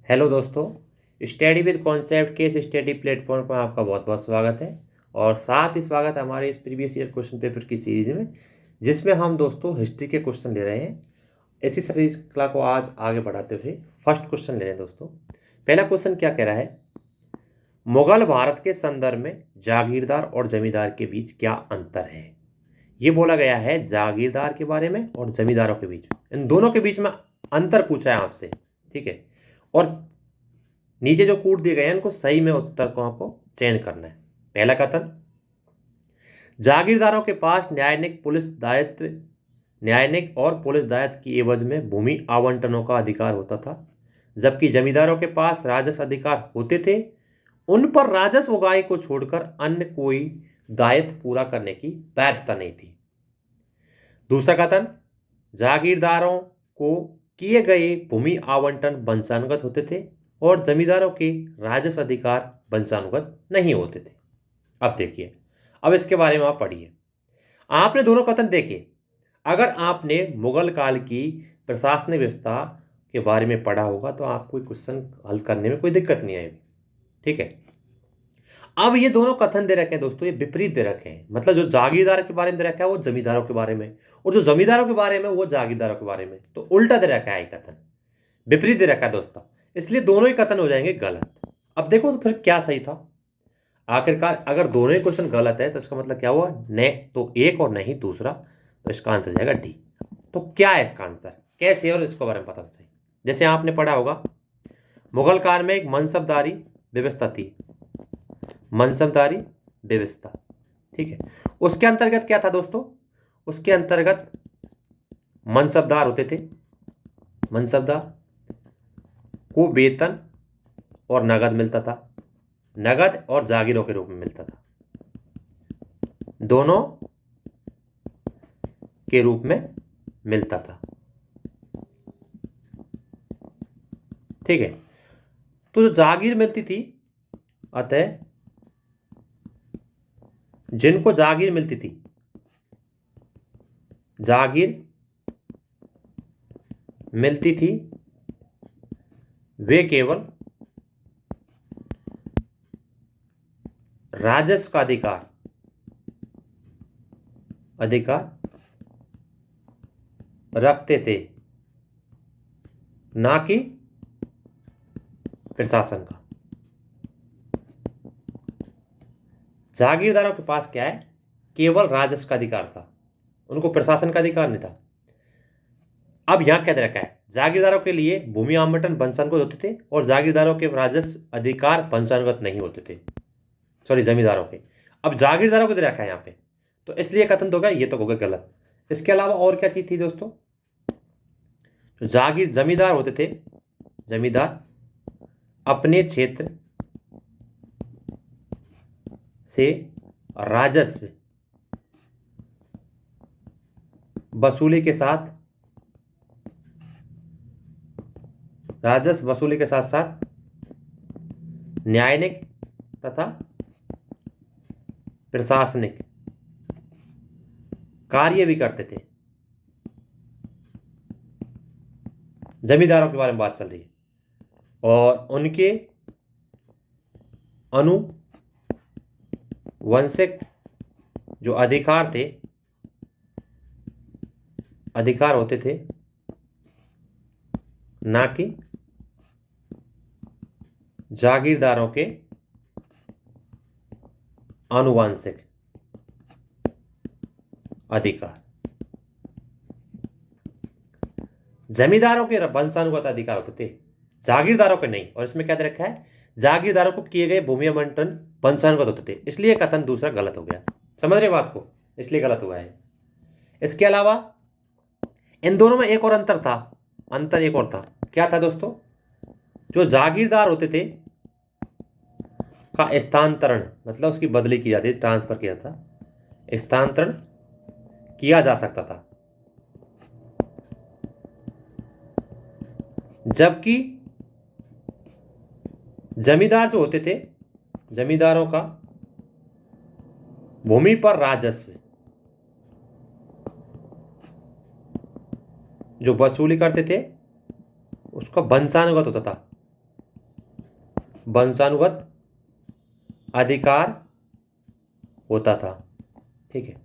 Hello दोस्तों। Study with concept के इस स्टडी प्लेटफॉर्म पर आपका बहुत बहुत स्वागत है। और साथ ही स्वागत है हमारे इस प्रीवियस ईयर क्वेश्चन पेपर की सीरीज में, जिसमें हम दोस्तों हिस्ट्री के क्वेश्चन ले रहे हैं। इसी श्रृंखला को आज आगे बढ़ाते हुए फर्स्ट क्वेश्चन ले रहे हैं दोस्तों। पहला क्वेश्चन क्या कह रहा है? मुगल भारत के संदर्भ में जागीरदार और जमींदार के बीच क्या अंतर है? ये बोला गया है जागीरदार के बारे में और जमींदारों के बीच, इन दोनों के बीच में अंतर पूछा है आपसे। ठीक है। और नीचे जो कूट दिए गए हैं उनको सही में उत्तर को आपको चयन करना है। पहला कथन, जागीरदारों के पास न्यायनिक और पुलिस दायित्व की एवज में भूमि आवंटनों का अधिकार होता था, जबकि जमींदारों के पास राजस्व अधिकार होते थे। उन पर राजस्व उगाही को छोड़कर अन्य कोई दायित्व पूरा करने की बाध्यता नहीं थी। दूसरा कथन, जागीरदारों को किए गए भूमि आवंटन वंशानुगत होते थे और जमींदारों के राजस्व अधिकार वंशानुगत नहीं होते थे। अब देखिए, अब इसके बारे में आप पढ़िए। आपने दोनों कथन देखे। अगर आपने मुगल काल की प्रशासनिक व्यवस्था के बारे में पढ़ा होगा तो आपको क्वेश्चन हल करने में कोई दिक्कत नहीं आएगी। ठीक है। अब ये दोनों कथन दे रखे हैं दोस्तों, ये विपरीत दे रखे हैं। मतलब जो जागीरदार के बारे में दे रखा है वो जमींदारों के बारे में, और जो जमींदारों के बारे में वो जागीरदारों के बारे में। तो उल्टा दे रखा है ये कथन, विपरीत दे रखा है दोस्तों। इसलिए दोनों ही कथन हो जाएंगे गलत। अब देखो तो फिर क्या सही था आखिरकार। अगर दोनों ही क्वेश्चन गलत है तो इसका मतलब क्या हुआ? न तो एक और नहीं दूसरा, तो इसका आंसर जाएगा डी। तो क्या है इसका आंसर, कैसे, और इसके बारे में पता चाहिए। जैसे आपने पढ़ा होगा, मुगल काल में एक मनसबदारी व्यवस्था थी, मनसबदारी व्यवस्था। ठीक है। उसके अंतर्गत क्या था दोस्तों? उसके अंतर्गत मनसबदार होते थे। मनसबदार को वेतन और नगद मिलता था, नगद और जागीरों के रूप में मिलता था, दोनों के रूप में मिलता था। ठीक है। तो जो जागीर मिलती थी, अतः जिनको जागीर मिलती थी, जागीर मिलती थी, वे केवल राजस्व का अधिकार रखते थे, ना कि प्रशासन का। जागीरदारों के पास क्या है? केवल राजस्व का अधिकार था, उनको प्रशासन का अधिकार नहीं था। अब यहां क्या दे रखा है? जागीरदारों के लिए भूमि आवंटन वंशानुगत होते थे और जागीरदारों के राजस्व अधिकार वंशानुगत नहीं होते थे। सॉरी, जमींदारों के। अब जागीरदारों को दे रखा है यहाँ पे, तो इसलिए कथन तो होगा, ये तो होगा गलत। इसके अलावा और क्या चीज थी दोस्तों? जो जमींदार होते थे, जमींदार अपने क्षेत्र से राजस्व वसूली के साथ साथ न्यायिक तथा प्रशासनिक कार्य भी करते थे। जमींदारों के बारे में बात चल रही है। और उनके अनुवंशिक जो अधिकार होते थे, ना कि जागीरदारों के आनुवंशिक अधिकार। जमींदारों के वंशानुगत अधिकार होते थे, जागीरदारों के नहीं। और इसमें क्या दे रखा है? जागीरदारों को किए गए भूमि आवंटन वंशानुगत होते थे, इसलिए कथन दूसरा गलत हो गया। समझ रहे बात को? इसलिए गलत हुआ है। इसके अलावा इन दोनों में एक और अंतर था। अंतर एक और था, क्या था दोस्तों? जो जागीरदार होते थे का स्थानांतरण, मतलब उसकी बदली की जाती, ट्रांसफर किया था, स्थानांतरण किया जा सकता था, जबकि जमींदार जो होते थे, जमींदारों का भूमि पर राजस्व जो वसूली करते थे उसका वंशानुगत होता था, वंशानुगत अधिकार होता था। ठीक है,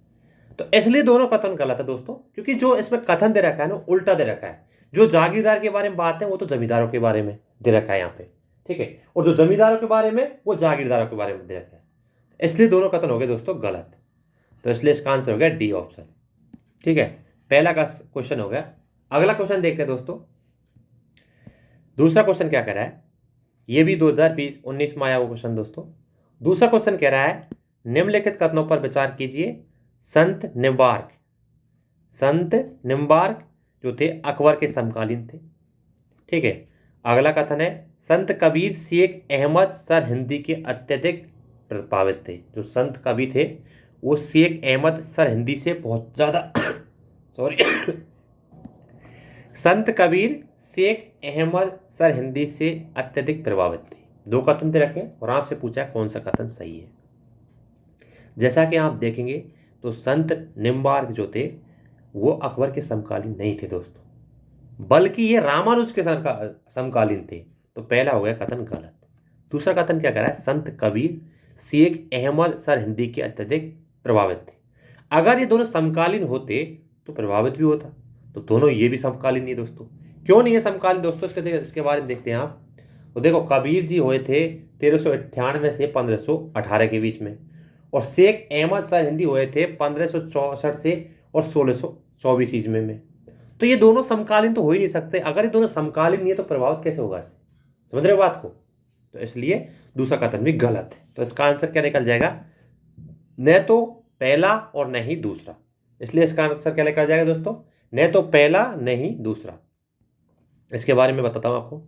तो इसलिए दोनों कथन गलत है दोस्तों, क्योंकि जो इसमें कथन दे रखा है ना उल्टा दे रखा है। जो जागीरदार के बारे में बात है वो तो जमींदारों के बारे में दे रखा है यहाँ पे। ठीक है, और जो जमींदारों के बारे में वो जागीरदारों के बारे में दे रखा है, इसलिए दोनों कथन हो गए दोस्तों गलत। तो इसलिए इसका आंसर हो गया डी ऑप्शन। ठीक है, पहला का क्वेश्चन हो गया। अगला क्वेश्चन देखते हैं दोस्तों। दूसरा क्वेश्चन क्या कह रहा है, ये भी 2020-19 में आया वो क्वेश्चन दोस्तों। दूसरा क्वेश्चन कह रहा है निम्नलिखित कथनों पर विचार कीजिए। संत निम्बार्क जो थे अकबर के समकालीन थे। ठीक है, अगला कथन है संत कबीर शेख अहमद सर हिंदी के अत्यधिक प्रभावित थे। जो संत कबीर थे वो शेख अहमद सर हिंदी से बहुत ज़्यादा सॉरी संत कबीर शेख अहमद सर हिंदी से अत्यधिक प्रभावित थे। दो कथन दे रखे और आपसे पूछा कौन सा कथन सही है। जैसा कि आप देखेंगे तो संत निम्बार्क जो थे वो अकबर के समकालीन नहीं थे दोस्तों, बल्कि ये रामानुज के समकालीन थे। तो पहला हो गया कथन गलत। दूसरा कथन क्या कह रहा है, संत कबीर शेख अहमद सर हिंदी के अत्यधिक प्रभावित थे। अगर ये दोनों समकालीन होते तो प्रभावित भी होता, तो दोनों ये भी समकालीन नहीं दोस्तों। क्यों नहीं है समकालीन दोस्तों, इसके बारे में देखते हैं आप। तो देखो कबीर जी हुए थे 1398 से 1518 के बीच में, और शेख अहमद सर हिंदी हुए थे 1564 से और 1624 ईस्वी में। तो ये दोनों समकालीन तो हो ही नहीं सकते। अगर ये दोनों समकालीन नहीं है तो प्रभावित कैसे होगा इससे, समझ रहे हो बात को। तो इसलिए दूसरा कथन भी गलत है। तो इसका आंसर क्या निकल जाएगा, न तो पहला और न ही दूसरा। इसलिए इसका आंसर क्या निकल जाएगा दोस्तों, न तो पहला न ही दूसरा। इसके बारे में बताता हूं आपको।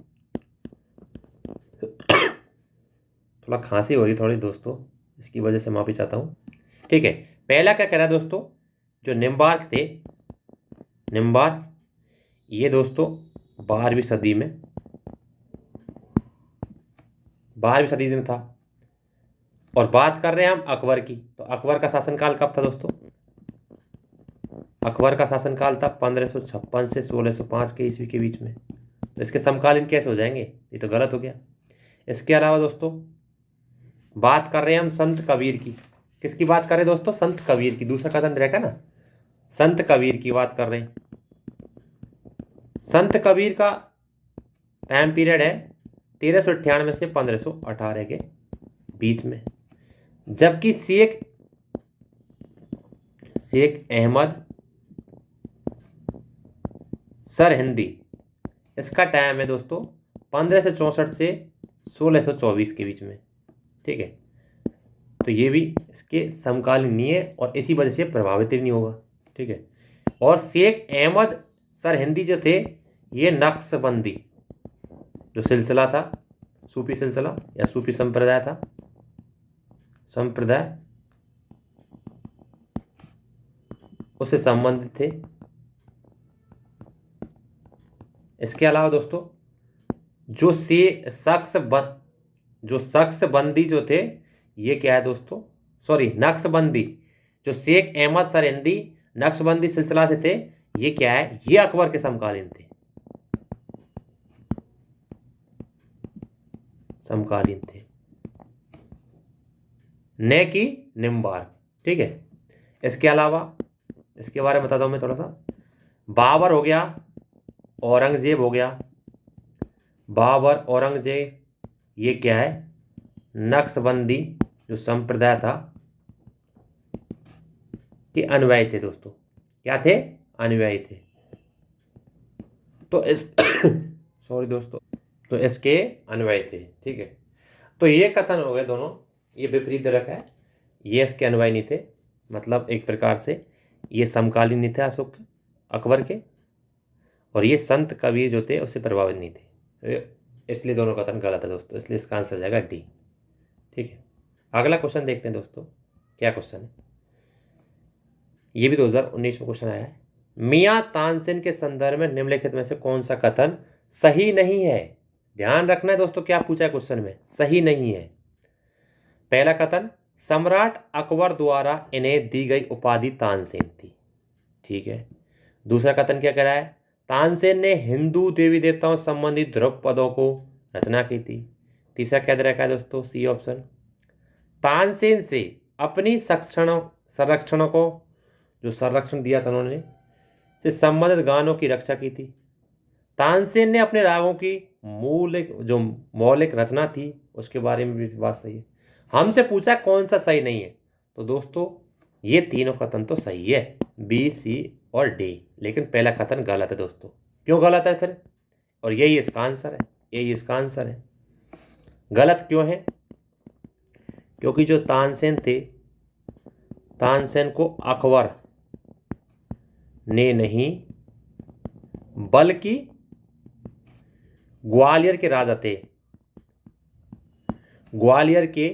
थोड़ा खांसी हो रही थोड़ी दोस्तों, इसकी वजह से माफी चाहता हूं। ठीक है, पहला क्या कह रहा है दोस्तों, जो निम्बार्क थे, निम्बार्क ये दोस्तों 12वीं सदी में था। और बात कर रहे हैं हम अकबर की, तो अकबर का शासनकाल कब था दोस्तों, अकबर का शासनकाल था 1556 से 1605 के ईस्वी के बीच में। तो इसके समकालीन कैसे हो जाएंगे, ये तो गलत हो गया। इसके अलावा दोस्तों बात कर रहे हैं हम संत कबीर की। किसकी बात कर रहे हैं दोस्तों, संत कबीर की। दूसरा कथन रहेगा ना, संत कबीर की बात कर रहे हैं। संत कबीर का टाइम पीरियड है 1398 से 1518 के बीच में, जबकि शेख अहमद सर हिंदी इसका टाइम है दोस्तों 1564 से 1624 के बीच में। ठीक है, तो ये भी इसके समकालीन नहीं है और इसी वजह से प्रभावित ही नहीं होगा। ठीक है, और शेख अहमद सर हिंदी जो थे ये नक्शबंदी जो सिलसिला था, सूफी सिलसिला या सूफी संप्रदाय था, संप्रदाय उससे संबंधित थे। इसके अलावा दोस्तों जो शख्स बंदी जो थे ये क्या है दोस्तों, सॉरी नक्शबंदी, जो शेख अहमद सर हिंदी नक्शबंदी सिलसिला से थे, ये क्या है, ये अकबर के समकालीन थे, समकालीन थे, न कि निम्बार्क। ठीक है, इसके अलावा इसके बारे में बताता हूं मैं थोड़ा सा। बाबर हो गया, औरंगजेब हो गया, बाबर औरंगजेब ये क्या है, नक्शबंदी जो संप्रदाय था के अनुयायी थे दोस्तों। क्या थे, अनुयायी थे। तो इस सॉरी दोस्तों, तो इसके अनुयायी थे। ठीक है, तो ये कथन हो गए दोनों, ये विपरीत रखा है। ये इसके अनुयायी नहीं थे, मतलब एक प्रकार से ये समकालीन नहीं थे अशोक अकबर के, और ये संत कबीर जो थे उससे प्रभावित नहीं थे। इसलिए दोनों कथन गलत है दोस्तों, इसलिए इसका आंसर जाएगा डी। ठीक है, अगला क्वेश्चन देखते हैं दोस्तों, क्या क्वेश्चन है। ये भी 2019 में क्वेश्चन आया है। मियां तानसेन के संदर्भ में निम्नलिखित में से कौन सा कथन सही नहीं है। ध्यान रखना है दोस्तों, क्या पूछा है क्वेश्चन में, सही नहीं है। पहला कथन, सम्राट अकबर द्वारा इन्हें दी गई उपाधि तानसेन थी। ठीक है, दूसरा कथन क्या कह रहा है, तानसेन ने हिंदू देवी देवताओं संबंधी ध्रुव पदों को रचना की थी। तीसरा क्या दे रखा है दोस्तों, सी ऑप्शन। तानसेन से अपनी संरक्षण को, जो संरक्षण दिया था उन्होंने, से संबंधित गानों की रक्षा की थी। तानसेन ने अपने रागों की मौलिक रचना थी उसके बारे में भी बात सही है। हमसे पूछा कौन सा सही नहीं है, तो दोस्तों ये तीनों कथन तो सही है, बी, सी और डी, लेकिन पहला कथन गलत है दोस्तों। क्यों गलत है फिर? और यही इसका आंसर है, यही इसका आंसर है। गलत क्यों है? क्योंकि जो तानसेन थे, तानसेन को अकबर ने नहीं बल्कि ग्वालियर के राजा थे, ग्वालियर के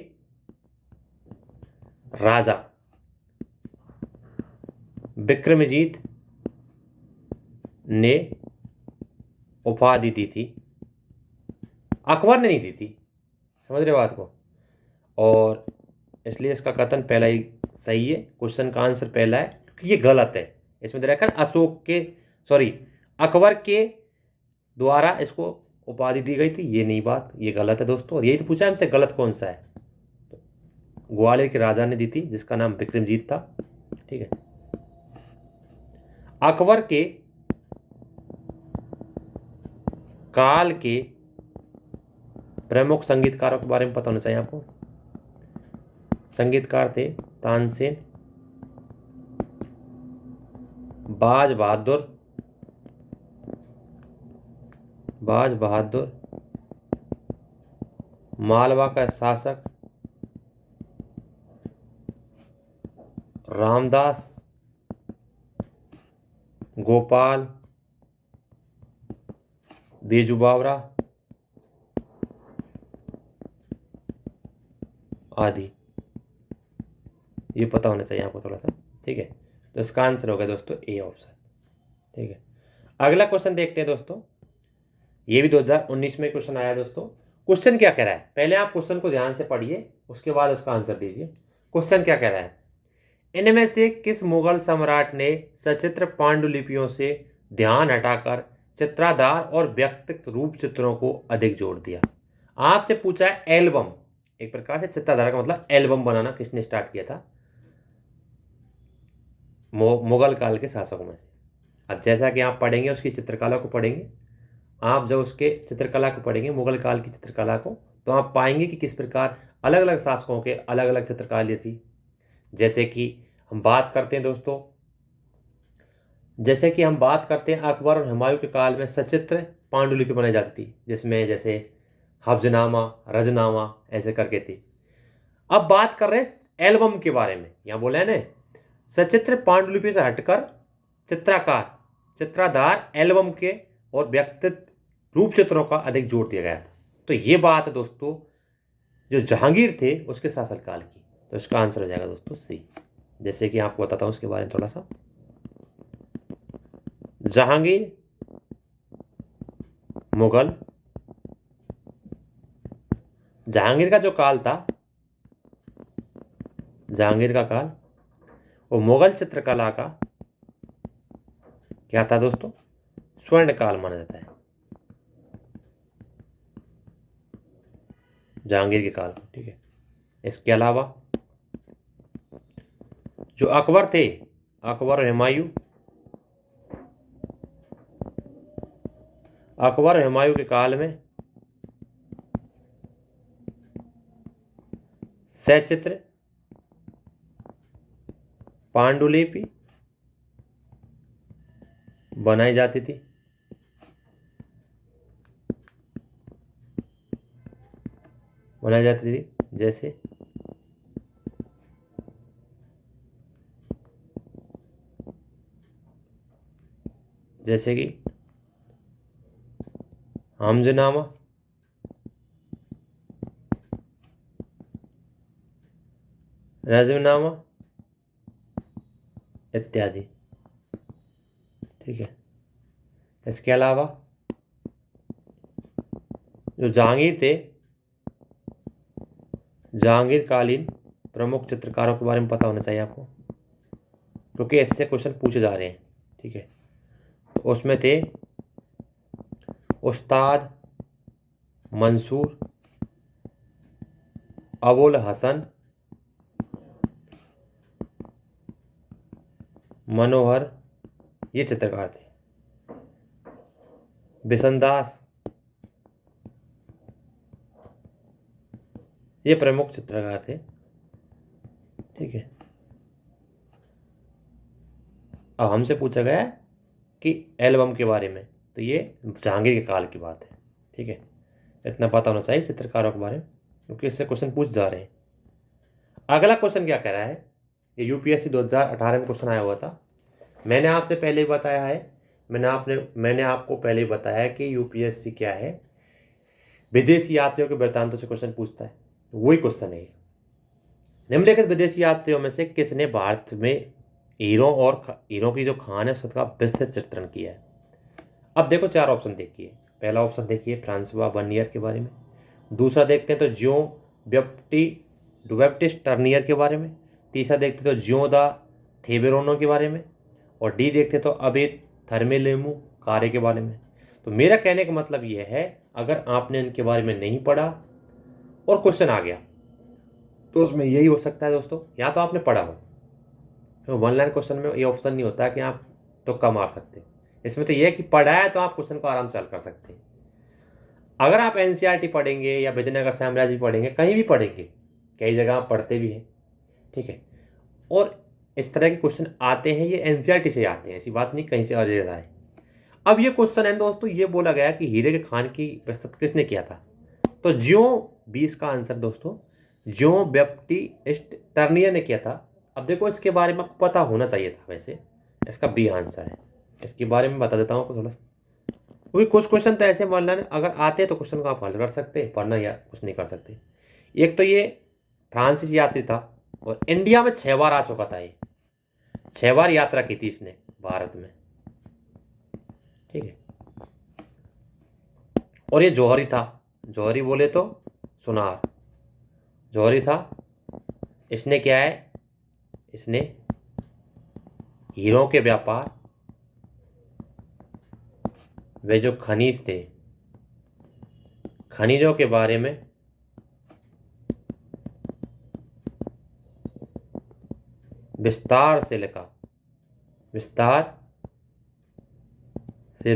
राजा विक्रमजीत ने उपाधि दी थी, अकबर ने नहीं दी थी। समझ रहे बात को? और इसलिए इसका कथन पहला ही सही है, क्वेश्चन का आंसर पहला है, क्योंकि ये गलत है। इसमें दे रखा है अकबर के द्वारा इसको उपाधि दी गई थी, ये नहीं बात, ये गलत है दोस्तों। और यही तो पूछा हमसे गलत कौन सा है, ग्वालियर के राजा ने दी थी जिसका नाम विक्रमजीत था। ठीक है, अकबर के काल के प्रमुख संगीतकारों के बारे में पता होना चाहिए आपको। संगीतकार थे तानसेन, बाज बहादुर, मालवा का शासक रामदास, गोपाल, बेजू बावरा आदि। ये पता होना चाहिए आपको थोड़ा सा। ठीक है, तो इसका आंसर होगा दोस्तों ए ऑप्शन। ठीक है, अगला क्वेश्चन देखते हैं दोस्तों। ये भी 2019 में क्वेश्चन आया दोस्तों। क्वेश्चन क्या कह रहा है, पहले आप क्वेश्चन को ध्यान से पढ़िए, उसके बाद उसका आंसर दीजिए। क्वेश्चन क्या कह रहा है, इनमें से किस मुगल सम्राट ने सचित्र पांडुलिपियों से ध्यान हटाकर चित्राधार और व्यक्तिगत रूप चित्रों को अधिक जोड़ दिया? आपसे पूछा है एल्बम, एक प्रकार से चित्राधार का मतलब एल्बम बनाना किसने स्टार्ट किया था? मुगल काल के शासकों में से। अब जैसा कि आप पढ़ेंगे उसकी चित्रकला को पढ़ेंगे, आप जब उसके चित्रकला को पढ़ेंगे, मुगल काल की चित्रकला को, तो आप पाएंगे कि किस प्रकार अलग अलग शासकों के अलग अलग चित्रकला थी। जैसे कि हम बात करते हैं दोस्तों, जैसे कि हम बात करते हैं अकबर और हुमायूं के काल में सचित्र पांडुलिपि बनाई जाती थी, जिसमें जैसे हफ्जनामा, रजनामा ऐसे करके थी। अब बात कर रहे हैं एल्बम के बारे में। यहाँ बोला है ना, सचित्र पांडुलिपि से हटकर चित्राधार एल्बम के और व्यक्तिगत रूप चित्रों का अधिक जोर दिया गया था। तो ये बात है दोस्तों जो जहांगीर थे उसके शासनकाल की। तो इसका आंसर हो जाएगा दोस्तों सी। जैसे कि आपको बताता हूं उसके बारे में थोड़ा सा। जहांगीर मुगल, जहांगीर का जो काल था, जहांगीर का काल वो मुगल चित्रकला का क्या था दोस्तों, स्वर्ण काल माना जाता है, जहांगीर के काल को। ठीक है, इसके अलावा जो अकबर थे, अकबर और हुमायूं, अकबर और हुमायूं के काल में सचित्र पांडुलिपि बनाई जाती थी। जैसे जैसे कि हमजनामा, रजमनामा इत्यादि। ठीक है, इसके अलावा जो जहांगीर थे, जहांगीर कालीन प्रमुख चित्रकारों के बारे में पता होना चाहिए आपको, क्योंकि इससे क्वेश्चन पूछे जा रहे हैं। ठीक है, तो उसमें थे उस्ताद मंसूर, अबुल हसन मनोहर ये चित्रकार थे। बिशनदास ये प्रमुख चित्रकार थे। ठीक है, अब हमसे पूछा गया है कि एल्बम के बारे में, तो ये जहांगीर के काल की बात है। ठीक है, इतना पता होना चाहिए चित्रकारों के बारे में, क्योंकि इससे क्वेश्चन पूछ जा रहे हैं। अगला क्वेश्चन क्या कह रहा है, ये यूपीएससी 2018 में क्वेश्चन आया हुआ था। मैंने आपसे पहले ही बताया है, मैंने आपको पहले ही बताया कि यूपीएससी क्या है, विदेशी यात्रियों के वृत्तांतों से क्वेश्चन पूछता है। वही क्वेश्चन है। निम्नलिखित विदेशी यात्रियों में से किसने भारत में हीरों की जो खान है उसका विस्तृत चित्रण किया है। अब देखो 4 ऑप्शन देखिए। पहला ऑप्शन देखिए फ्रांसवा बर्नियर के बारे में। दूसरा देखते हैं तो ज्यो बैप्टिस्ट टर्नियर के बारे में। तीसरा देखते तो ज्यो दा थेबेरोनो के बारे में। और डी देखते तो अबेद थर्मेलेमू कार्य के बारे में। तो मेरा कहने का मतलब यह है, अगर आपने इनके बारे में नहीं पढ़ा और क्वेश्चन आ गया तो उसमें यही हो सकता है दोस्तों, या तो आपने पढ़ा हो। तो 1 लाइन क्वेश्चन में ये ऑप्शन नहीं होता कि आप तुक्का मार सकते। इसमें तो यह है कि पढ़ा है तो आप क्वेश्चन को आराम से हल कर सकते हैं। अगर आप एनसीईआरटी पढ़ेंगे या विजयनगर साम्राज्य पढ़ेंगे, कहीं भी पढ़ेंगे, कई जगह आप पढ़ते भी हैं। ठीक है, और इस तरह के क्वेश्चन आते हैं, ये एनसीईआरटी से आते हैं, ऐसी बात नहीं कहीं से और जगह आए। अब ये क्वेश्चन है दोस्तों, ये बोला गया कि हीरे के खान की प्रस्तुत किसने किया था, तो ज्यो 20 का आंसर दोस्तों ज्यो बैप्टिस्ट टर्नियर ने किया था। अब देखो इसके बारे में आपको पता होना चाहिए था, वैसे इसका बी आंसर है। इसके बारे में बता देता हूँ आपको थोड़ा सा, क्योंकि कुछ क्वेश्चन तो ऐसे मान लें अगर आते हैं तो क्वेश्चन को आप हल कर सकते हैं, पढ़ना या कुछ नहीं कर सकते। एक तो ये फ्रांसीसी यात्री था और इंडिया में 6 बार आ चुका था। ये 6 बार यात्रा की थी इसने भारत में। ठीक है, और ये जौहरी था। जौहरी बोले तो सुनार, जौहरी था। इसने क्या है, इसने हीरों के व्यापार, वे जो खनिज थे, खनिजों के बारे में विस्तार से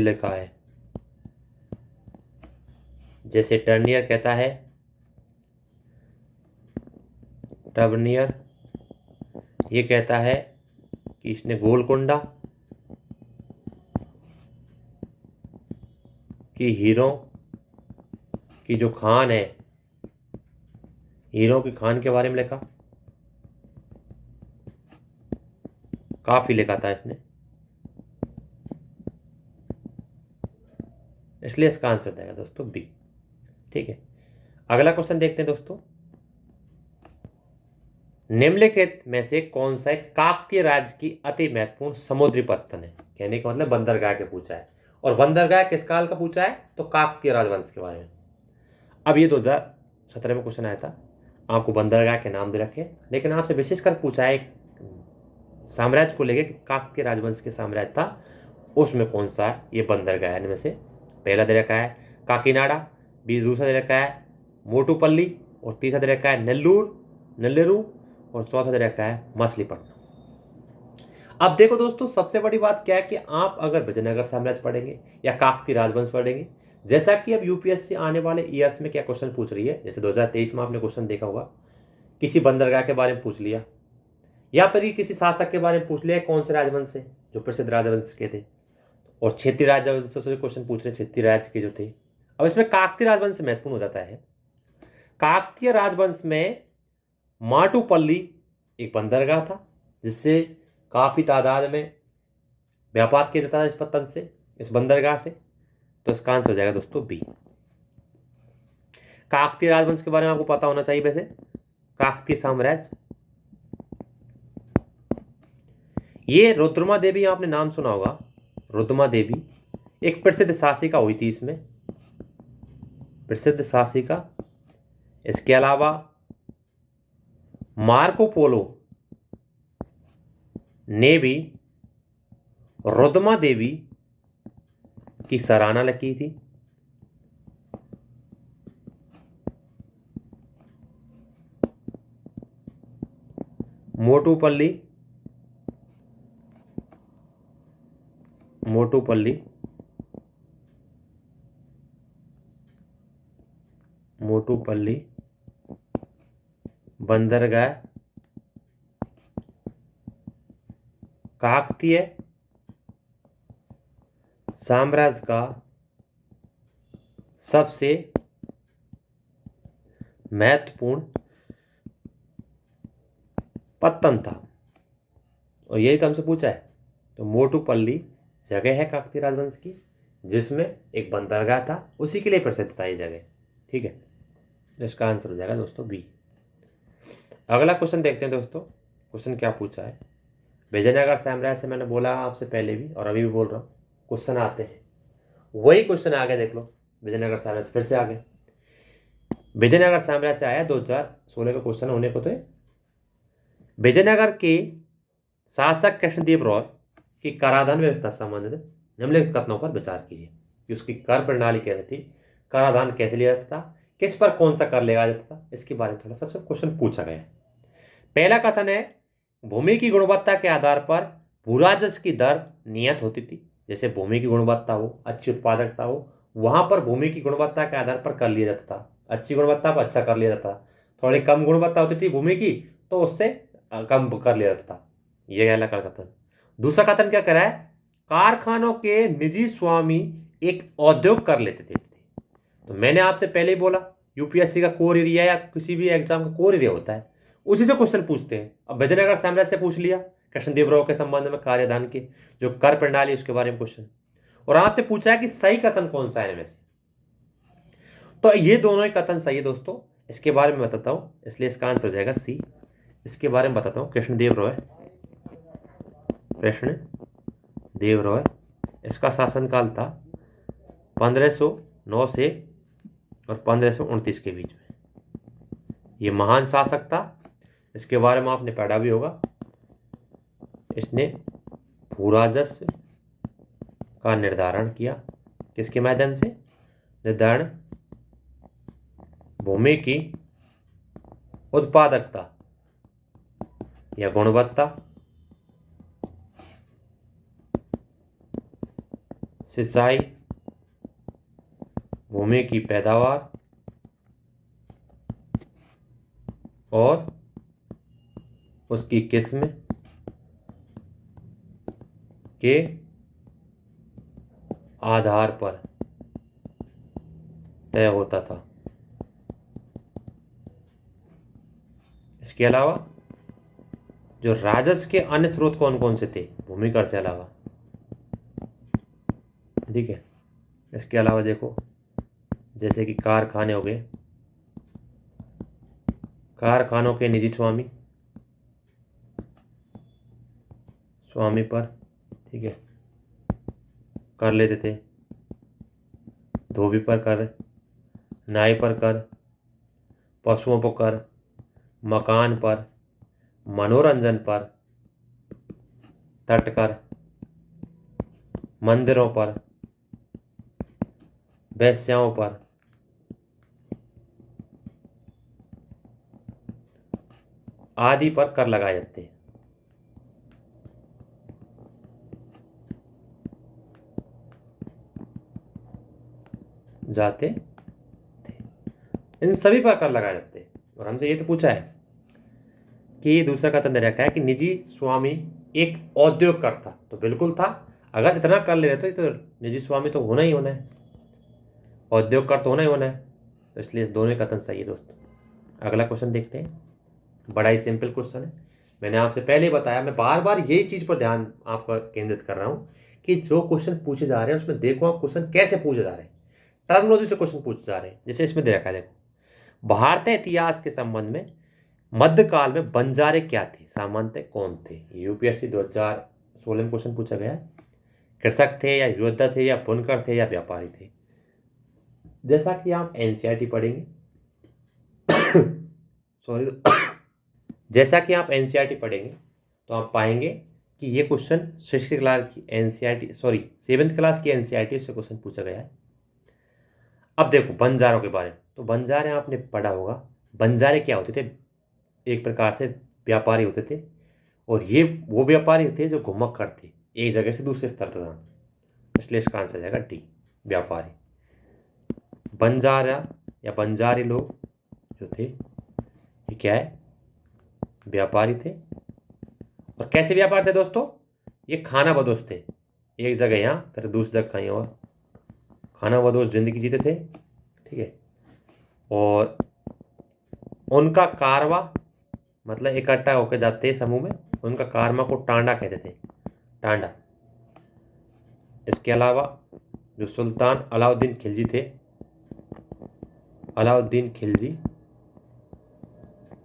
लिखा है। जैसे टर्नियर कहता है, टर्नियर ये कहता है कि इसने गोलकुंडा कि हीरों की जो खान है, हीरों की खान के बारे में लिखा, काफी लिखा था इसने, इसलिए इसका आंसर देगा दोस्तों बी। ठीक है, अगला क्वेश्चन देखते हैं दोस्तों। निम्नलिखित में से कौन सा एक काकतीय राज्य की अति महत्वपूर्ण समुद्री पत्तन है। कहने का मतलब बंदरगाह के पूछा है, और बंदरगाह किस काल का पूछा है, तो काकतीय राजवंश के बारे में। अब ये 2017 में क्वेश्चन आया था, आपको बंदरगाह के नाम दे रखे, लेकिन आपसे विशेषकर पूछा है एक साम्राज्य को लेकर, काकतीय राजवंश के साम्राज्य था उसमें कौन सा ये बंदरगाह है। इनमें से पहला दे रखा है काकीनाडा, दूसरा दे रखा है मोटुपल्ली, और तीसरा दे रखा है नेल्लेरू, और चौथा दे रखा है मछलीपट्टनम। अब देखो दोस्तों, सबसे बड़ी बात क्या है कि आप अगर विजयनगर साम्राज्य पढ़ेंगे या काकतीय राजवंश पढ़ेंगे, जैसा कि अब यूपीएससी आने वाले ईयर्स में क्या क्वेश्चन पूछ रही है, जैसे 2023 में आपने क्वेश्चन देखा होगा, किसी बंदरगाह के बारे में पूछ लिया, या फिर ये किसी शासक के बारे में पूछ लिया कौन से राजवंश से, जो प्रसिद्ध राजवंश के थे, और क्षेत्रीय राजवंश से क्वेश्चन पूछ रहे, क्षेत्रीय राज्य के जो थे। अब इसमें काकतीय राजवंश महत्वपूर्ण हो जाता है। काकतीय राजवंश में माटुपल्ली एक बंदरगाह था, जिससे काफी तादाद में व्यापार किया जाता था इस पत्तन से, इस बंदरगाह से। तो इसका आंसर हो जाएगा दोस्तों बी। काकतीय राजवंश के बारे में आपको पता होना चाहिए। वैसे काकतीय साम्राज्य, ये रुद्रमा देवी आपने नाम सुना होगा, रुद्रमा देवी एक प्रसिद्ध शासिका हुई थी इसमें, प्रसिद्ध शासिका। इसके अलावा मार्को पोलो ने भी रुद्रमा देवी की सराहना की थी। मोटूपल्ली, मोटूपल्ली, मोटूपल्ली, बंदरगाह, काकतीय साम्राज्य का सबसे महत्वपूर्ण पत्तन था। और यही तो हमसे पूछा है। तो मोटूपल्ली जगह है काकतीय राजवंश की, जिसमें एक बंदरगाह था, उसी के लिए प्रसिद्ध था ये जगह। ठीक है, इसका आंसर हो जाएगा दोस्तों बी। अगला क्वेश्चन देखते हैं दोस्तों। क्वेश्चन क्या पूछा है। विजयनगर साम्राज्य से मैंने बोला आपसे पहले भी और अभी भी बोल रहा हूँ, क्वेश्चन आते हैं। वही क्वेश्चन आ गया, देख लो। विजयनगर साम्राज्य फिर से आ गए। विजयनगर साम्राज्य से आया 2016 का क्वेश्चन होने को। तो विजयनगर के शासक कृष्णदेव रॉय की कराधान व्यवस्था से संबंधित निम्नलिखित कथनों पर विचार कीजिए कि उसकी कर प्रणाली कैसे थी, कराधान कैसे लिया जाता था, किस पर कौन सा कर लगाया जाता था, इसके बारे में थोड़ा सबसे क्वेश्चन पूछा गया है। पहला कथन है, भूमि की गुणवत्ता के आधार पर भूराजस्व की दर नियत होती थी। जैसे भूमि की गुणवत्ता हो, अच्छी उत्पादकता हो, वहां पर भूमि की गुणवत्ता के आधार पर कर लिया जाता था। अच्छी गुणवत्ता पर अच्छा कर लिया जाता था। थोड़ी कम गुणवत्ता होती थी भूमि की, तो उससे कम कर लिया जाता था। यह पहला कथन। दूसरा कथन क्या करा है, कारखानों के निजी स्वामी एक उद्योग कर लेते थे। तो मैंने आपसे पहले ही बोला, यूपीएससी का कोर एरिया या किसी भी एग्जाम का कोर एरिया होता है, उसी से क्वेश्चन पूछते हैं। अब विजयनगर साम्राज्य से पूछ लिया कृष्णदेव राव के संबंध में कार्यदान के जो कर प्रणाली उसके बारे में क्वेश्चन, और आपसे पूछा है कि सही कथन कौन सा है इनमें से। तो ये दोनों ही कथन सही है दोस्तों। इसके बारे में बताता हूं, इसलिए इसका आंसर हो जाएगा सी। इसके बारे में बताता हूं, कृष्णदेव राय, कृष्णदेव राय, इसका शासनकाल था 1509 से और 1529 के बीच में। ये महान शासक था, इसके बारे में आपने पढ़ा भी होगा। इसने भूराजस्व का निर्धारण किया, किसके माध्यम से? निर्धारण भूमि की उत्पादकता या गुणवत्ता, सिंचाई, भूमि की पैदावार और उसकी किस्म के आधार पर तय होता था। इसके अलावा जो राजस्व के अन्य स्रोत कौन कौन से थे भूमि कर से अलावा, ठीक है। इसके अलावा देखो, जैसे कि कारखाने हो गए, कारखानों के निजी स्वामी पर, ठीक है, कर लेते थे। धोबी पर कर, नाई पर कर, पशुओं पर कर, मकान पर, मनोरंजन पर, तट कर, मंदिरों पर, वेश्याओं पर, आदि पर कर लगाए जाते हैं। जाते थे, इन सभी पर कर लगाए जाते हैं। और हमसे ये तो पूछा है कि दूसरा कथन दे रखा है कि निजी स्वामी एक औद्योगिक कर था। तो बिल्कुल था, अगर इतना कर ले रहे तो निजी स्वामी तो होना ही होना है, औद्योगिक कर तो होना ही होना है। तो इसलिए इस दोनों कथन सही है दोस्तों। अगला क्वेश्चन देखते हैं, बड़ा ही सिंपल क्वेश्चन है। मैंने आपसे पहले ही बताया, मैं बार बार यही चीज पर ध्यान आपका केंद्रित कर रहा हूं कि जो क्वेश्चन पूछे जा रहे हैं उसमें देखो आप क्वेश्चन कैसे पूछे जा रहे हैं, टर्मिनोलॉजी से क्वेश्चन पूछे जा रहे हैं। जैसे इसमें दे रखा है, देखो, भारतीय इतिहास के संबंध में मध्यकाल में बंजारे क्या थे, सामंत कौन थे। यूपीएससी 2016 में क्वेश्चन पूछा गया। कृषक थे या योद्धा थे या बुनकर थे या व्यापारी थे। जैसा कि आप एनसीईआरटी पढ़ेंगे सॉरी जैसा कि आप एनसीईआरटी पढ़ेंगे तो आप पाएंगे कि ये क्वेश्चन 6th क्लास की एनसीईआरटी, सॉरी 7th क्लास की एनसीईआरटी से क्वेश्चन पूछा गया है। अब देखो बंजारों के बारे में, तो बंजारे आपने पढ़ा होगा। बंजारे क्या होते थे? एक प्रकार से व्यापारी होते थे। और ये वो व्यापारी थे जो घुमक करते एक जगह से दूसरे स्तर तक जाना, इसलिए इसका आंसर जाएगा डी, व्यापारी। बंजारा या बंजारी लोग जो थे ये क्या है, व्यापारी थे। और कैसे व्यापार थे दोस्तों, ये खाना बदोश थे, एक जगह यहाँ फिर दूसरी जगह कहीं और, खाना बदोश जिंदगी जीते थे, ठीक है। और उनका कारवा मतलब इकट्ठा होकर जाते समूह में, उनका कारवा को टांडा कहते थे, टांडा। इसके अलावा जो सुल्तान अलाउद्दीन खिलजी थे, अलाउद्दीन खिलजी,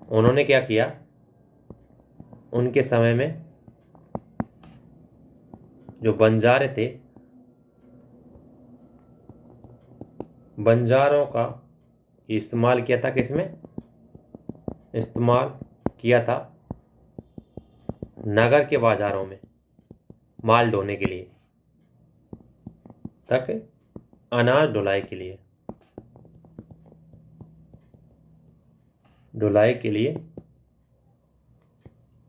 उन्होंने क्या किया, उनके समय में जो बंजारे थे, बंजारों का इस्तेमाल किया था, किसमें इस्तेमाल किया था, नगर के बाजारों में माल ढोने के लिए, तक अनाज ढुलाई के लिए, ढुलाई के लिए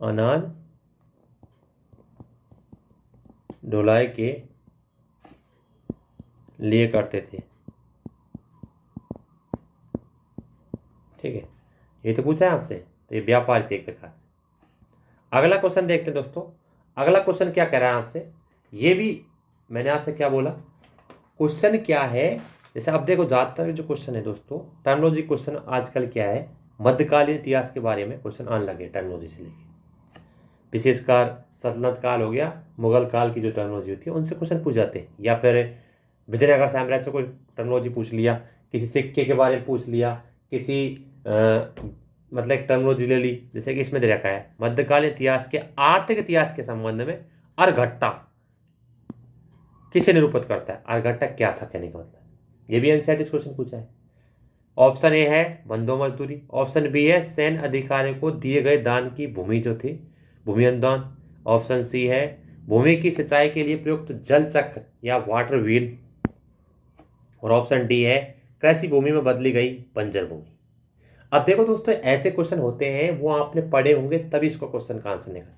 अनाज ढुलाई के लिए करते थे, ठीक है। ये तो पूछा है आपसे, तो ये व्यापारी थे एक प्रकार से। अगला क्वेश्चन देखते हैं दोस्तों। अगला क्वेश्चन क्या कह रहा है आपसे, ये भी मैंने आपसे क्या बोला, क्वेश्चन क्या है, जैसे अब देखो ज़्यादातर जो क्वेश्चन है दोस्तों, टर्मिनोलॉजी क्वेश्चन आजकल क्या है, मध्यकालीन इतिहास के बारे में क्वेश्चन आने लगे टर्मिनोलॉजी से लेके, विशेषकर सल्तनत काल हो गया, मुगल काल की जो टर्मिनोलॉजी होती है उनसे क्वेश्चन पूछ जाते हैं, या फिर विजयनगर साम्राज्य से कोई टर्मिनोलॉजी पूछ लिया, किसी सिक्के के बारे में पूछ लिया, किसी मतलब एक टर्मिनोलॉजी ले ली, जैसे कि इसमें दे रखा है मध्यकालीन इतिहास के आर्थिक इतिहास के संबंध में अर्घट्टा किसे निरूपित करता है, अर्घट्टा क्या था कहने का मतलब, ये भी एनसीईआरटी क्वेश्चन पूछा है। ऑप्शन ए है बंधो मजदूरी, ऑप्शन बी है सैन्य अधिकारियों को दिए गए दान की भूमि जो थी, भूमि अनुदान, ऑप्शन सी है भूमि की सिंचाई के लिए प्रयुक्त जल चक्र या वाटर व्हील, और ऑप्शन डी है कृषि भूमि में बदली गई बंजर भूमि। अब देखो दोस्तों, ऐसे क्वेश्चन होते हैं वो आपने पढ़े होंगे तभी इसको क्वेश्चन का आंसर निकले।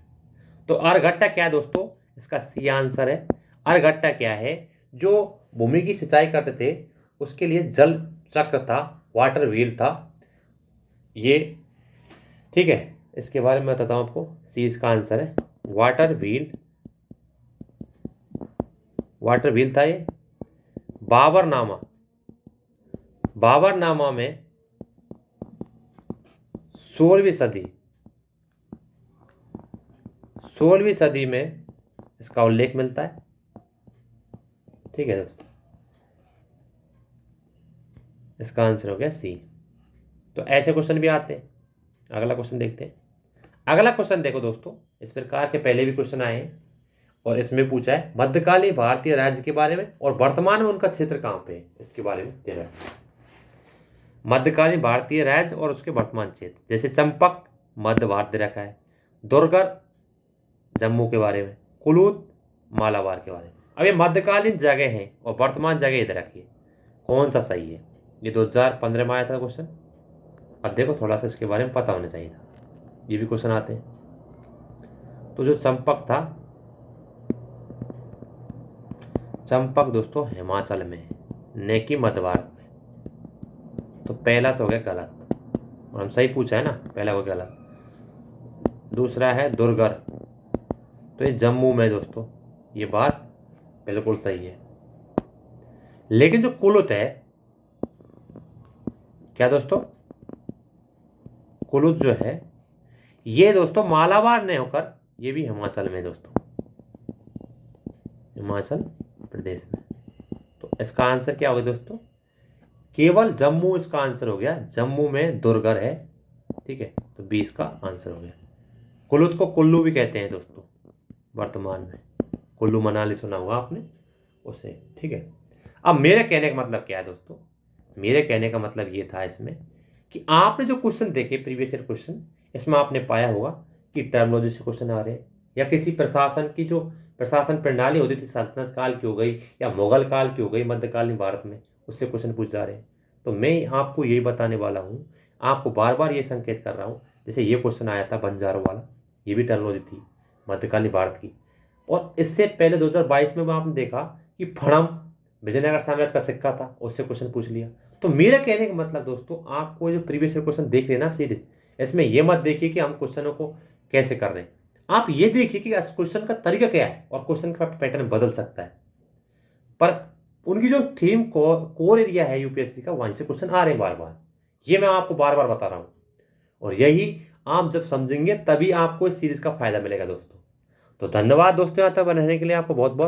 तो अर्घट्टा क्या है दोस्तों, इसका सी आंसर है। अर्घट्टा क्या है, जो भूमि की सिंचाई करते थे उसके लिए जल चक्र था, वाटर व्हील था ये, ठीक है। इसके बारे में बताता हूं आपको, सी इसका आंसर है, वाटर व्हील, वाटर व्हील था ये। बाबरनामा, बाबरनामा में 16वीं सदी, 16वीं सदी में इसका उल्लेख मिलता है, ठीक है दोस्तों। इसका आंसर हो गया सी। तो ऐसे क्वेश्चन भी आते हैं। अगला क्वेश्चन देखते हैं। अगला क्वेश्चन देखो दोस्तों, इस प्रकार के पहले भी क्वेश्चन आए हैं और इसमें पूछा है मध्यकालीन भारतीय राज्य के बारे में और वर्तमान में उनका क्षेत्र कहाँ पे है, इसके बारे में दे रहा है। मध्यकालीन भारतीय राज्य और उसके वर्तमान क्षेत्र, जैसे चंपक मध्य भारत दे रखा है, दुर्गर जम्मू के बारे में, कुलूत मालाबार के बारे में। अब ये मध्यकालीन जगह है और वर्तमान जगह इधर रखिए, कौन सा सही है। ये 2015 में आया था क्वेश्चन। अब देखो थोड़ा सा इसके बारे में पता होना चाहिए था, ये भी क्वेश्चन आते हैं। तो जो चंपक था, चंपक दोस्तों हिमाचल में है, न कि मध्य भारत में। तो पहला तो हो गया गलत, और हम सही पूछा है ना, पहला हो गया गलत। दूसरा है दुर्गर, तो ये जम्मू में दोस्तों, ये बात बिल्कुल सही है। लेकिन जो कुलुत है, क्या दोस्तों, कुलुत जो है ये दोस्तों मालाबार नहीं होकर ये भी हिमाचल में दोस्तों, हिमाचल प्रदेश में। तो इसका आंसर क्या होगा दोस्तों, केवल जम्मू इसका आंसर हो गया, जम्मू में दुर्गर है, ठीक है। तो 20 का आंसर हो गया। कुल्लू को कुल्लू भी कहते हैं दोस्तों वर्तमान में, कुल्लू मनाली सुना होगा आपने उसे, ठीक है। अब मेरे कहने का मतलब क्या है दोस्तों, मेरे कहने का मतलब ये था इसमें कि आपने जो क्वेश्चन देखे प्रीवियस ईयर क्वेश्चन, इसमें आपने पाया होगा कि टर्मिनोलॉजी से क्वेश्चन आ रहे हैं, या किसी प्रशासन की जो प्रशासन प्रणाली होती थी सल्तनत काल की हो गई या मुगल काल की हो गई मध्यकालीन भारत में, उससे क्वेश्चन पूछ जा रहे हैं। तो मैं आपको यही बताने वाला हूँ, आपको बार बार ये संकेत कर रहा हूँ। जैसे ये क्वेश्चन आया था बंजारों वाला, ये भी टर्मिनोलॉजी थी मध्यकालीन भारत की। और इससे पहले 2022 में आपने देखा कि फणम विजयनगर साम्राज्य का सिक्का था, उससे क्वेश्चन पूछ लिया। तो मेरा कहने का मतलब दोस्तों, आपको जो प्रीवियस ईयर क्वेश्चन देख लेना सीधे, इसमें ये मत देखिए कि हम क्वेश्चनों को कैसे कर रहे हैं, आप ये देखिए कि क्वेश्चन का तरीका क्या है और क्वेश्चन का पैटर्न बदल सकता है। पर उनकी जो थीम कोर एरिया है यूपीएससी का, वहीं से क्वेश्चन आ रहे हैं बार बार, ये मैं आपको बार बार बता रहा हूँ। और यही आप जब समझेंगे तभी आपको इस सीरीज का फायदा मिलेगा दोस्तों। तो धन्यवाद दोस्तों, यहाँ तक बने रहने के लिए आपको बहुत बहुत